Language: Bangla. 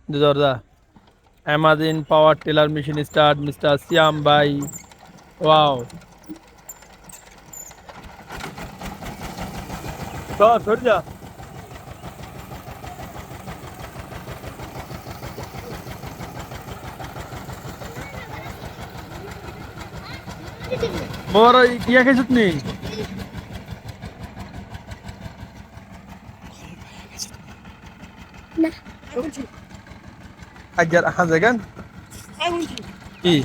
দরজা Amazon power teller machine start mister Siam ভাই ওয়াও সর যা বড় ইয়া খাইছত নি না হাজার হাজার গান কি